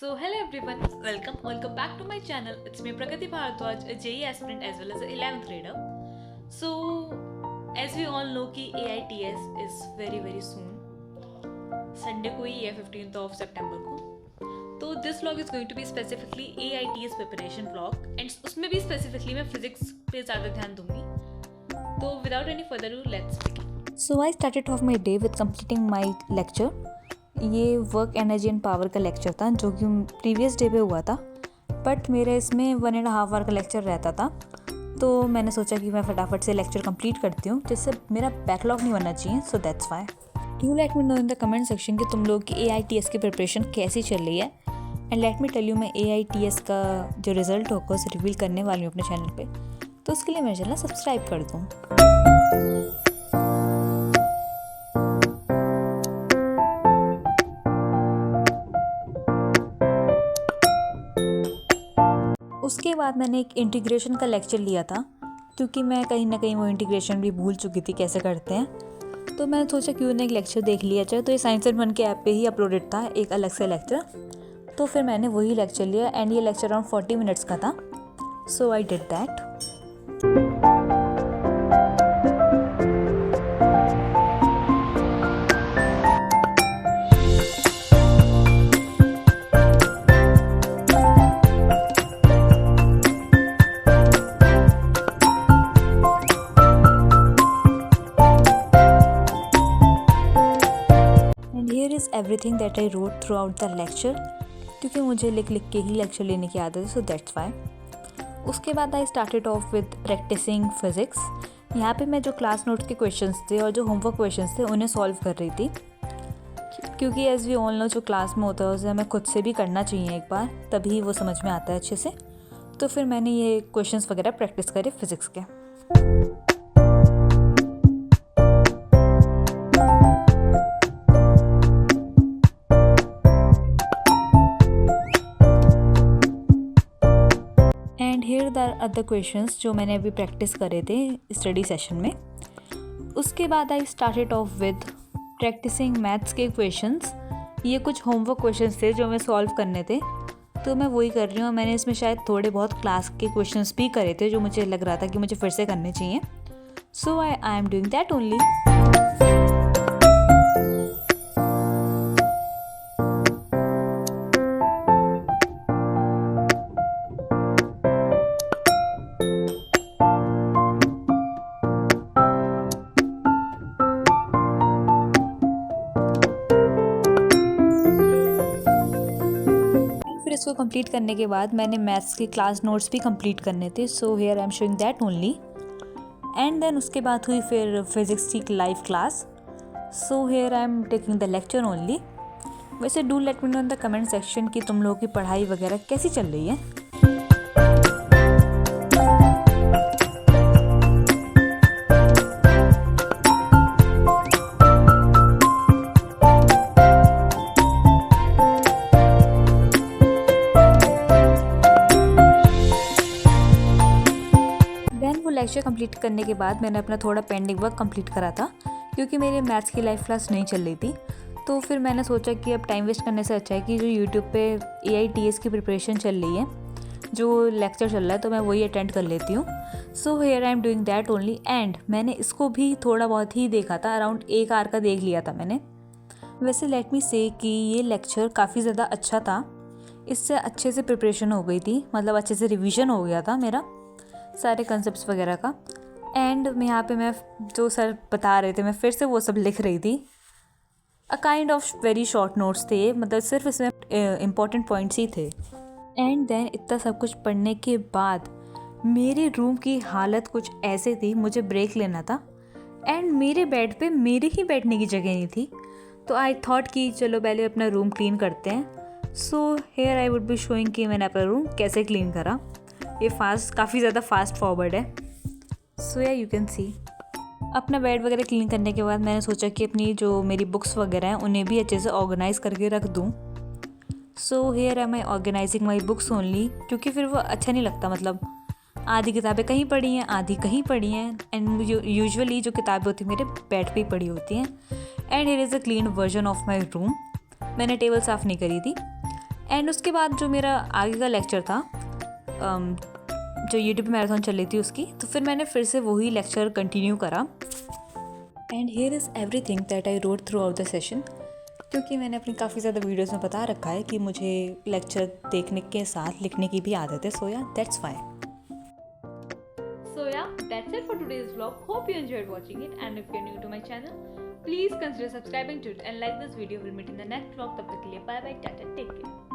Hello everyone, welcome back to my channel. It's me Pragati Bharadwaj, a JEE aspirant as well as an 11th grader. So, as we all know कि AITS is very soon. Sunday को ही है 15th of September को. तो this vlog is going to be specifically AITS preparation vlog and उसमें भी specifically मैं physics पे ज़्यादा ध्यान दूँगी. तो without any further ado, let's begin. So I started off my day with completing my lecture. ये वर्क एनर्जी एंड पावर का लेक्चर था जो कि प्रीवियस डे पे हुआ था, बट मेरे इसमें 1.5 आवर का लेक्चर रहता था. तो मैंने सोचा कि मैं फटाफट से लेक्चर कंप्लीट करती हूँ जिससे मेरा बैकलॉग नहीं बनना चाहिए. सो that's Y. Do let me know in the comment section कि तुम लोग की AITS की प्रिपरेशन कैसी चल रही है. And let me tell you, मैं AITS का जो रिजल्ट होगा उसे रिवील करने वाली हूँ अपने चैनल पे, तो उसके लिए मेरा चैनल सब्सक्राइब कर दूँ. उसके बाद मैंने एक इंटीग्रेशन का लेक्चर लिया था क्योंकि मैं कहीं ना कहीं वो इंटीग्रेशन भी भूल चुकी थी कैसे करते हैं. तो मैंने सोचा क्यों ना एक लेक्चर देख लिया जाए. तो ये साइंस एंड फन के ऐप पे ही अपलोडेड था एक अलग से लेक्चर, तो फिर मैंने वही लेक्चर लिया एंड ये लेक्चर अराउंड 40 मिनट्स का था. So I did that. Is everything that I wrote throughout the lecture, क्योंकि मुझे लिख के ही लेक्चर लेने की आदत है. So that's why. उसके बाद I started off with practising physics. यहाँ पे मैं जो क्लास नोट्स के क्वेश्चंस थे और जो होमवर्क क्वेश्चंस थे उन्हें सॉल्व कर रही थी, क्योंकि एज वी ऑल नो जो क्लास में होता है उसे हमें खुद से भी करना चाहिए एक बार, तभी वो समझ में आता है अच्छे से. तो फिर मैंने ये क्वेश्चंस वगैरह प्रैक्टिस करे फिज़िक्स के. And here the other questions जो मैंने अभी प्रैक्टिस करे थे स्टडी सेशन में. उसके बाद I started off with practising maths के क्वेश्चंस. ये कुछ होमवर्क क्वेश्चंस थे जो मैं सॉल्व करने थे, तो मैं वही कर रही हूँ. मैंने इसमें शायद थोड़े बहुत क्लास के क्वेश्चंस भी करे थे जो मुझे लग रहा था कि मुझे फिर से करने चाहिए. So I am doing that only. इसको कंप्लीट करने के बाद मैंने मैथ्स के क्लास नोट्स भी कंप्लीट करने थे. So here I am showing that only. And then उसके बाद हुई फिर फिज़िक्स की live class. So here I am taking the lecture only. वैसे do let me know in the comment section कि तुम लोगों की पढ़ाई वगैरह कैसी चल रही है. लेक्चर कंप्लीट करने के बाद मैंने अपना थोड़ा पेंडिंग वर्क कंप्लीट करा था, क्योंकि मेरे मैथ्स की लाइव क्लास नहीं चल रही थी. तो फिर मैंने सोचा कि अब टाइम वेस्ट करने से अच्छा है कि जो यूट्यूब पे AITS की प्रिपरेशन चल रही है, जो लेक्चर चल रहा है, तो मैं वही अटेंड कर लेती हूँ. सो here I am doing that only. And मैंने इसको भी थोड़ा बहुत ही देखा था, अराउंड 1 आवर का देख लिया था मैंने. वैसे लेट मी से कि ये लेक्चर काफ़ी ज़्यादा अच्छा था. इससे अच्छे से प्रिपरेशन हो गई थी, मतलब अच्छे से रिविज़न हो गया था मेरा सारे कंसेप्ट्स वगैरह का. एंड यहाँ पे मैं जो सर बता रहे थे मैं फिर से वो सब लिख रही थी. A kind of very short notes थे, मतलब सिर्फ इसमें इम्पॉर्टेंट पॉइंट्स ही थे. एंड देन इतना सब कुछ पढ़ने के बाद मेरे रूम की हालत कुछ ऐसे थी, मुझे ब्रेक लेना था एंड मेरे बेड पे मेरे ही बैठने की जगह नहीं थी. तो आई थॉट कि चलो पहले अपना रूम क्लीन करते हैं. So here I would be showing कि मैंने अपना रूम कैसे क्लीन करा. ये काफ़ी ज़्यादा फास्ट फॉरवर्ड है. सो या यू कैन सी. अपना बेड वगैरह क्लीन करने के बाद मैंने सोचा कि अपनी जो मेरी बुक्स वगैरह हैं उन्हें भी अच्छे से ऑर्गेनाइज़ करके रख दूँ. So here am I organising my books only, क्योंकि फिर वो अच्छा नहीं लगता. मतलब आधी किताबें कहीं पड़ी हैं, आधी कहीं पड़ी हैं. एंड यूजुअली जो किताबें होती हैं मेरे बेड पे ही पड़ी होती हैं. And here is a clean version of my room. मैंने टेबल साफ़ नहीं करी थी. एंड उसके बाद जो मेरा आगे का लेक्चर था, जो यूट्यूब मैराथन चल रही थी उसकी, तो फिर मैंने फिर से वही लेक्चर कंटिन्यू करा। And here is everything that I wrote throughout the session, क्योंकि मैंने अपनी काफ़ी ज़्यादा वीडियोस में बता रखा है कि मुझे लेक्चर देखने के साथ लिखने की भी आदत है, सो या that's fine. So yeah, that's it for today's vlog. Hope you enjoyed watching it, and if you're new to my channel, please consider subscribing to it and like this video. We'll meet in the next vlog. तब तक के लिए bye bye, tata, take care.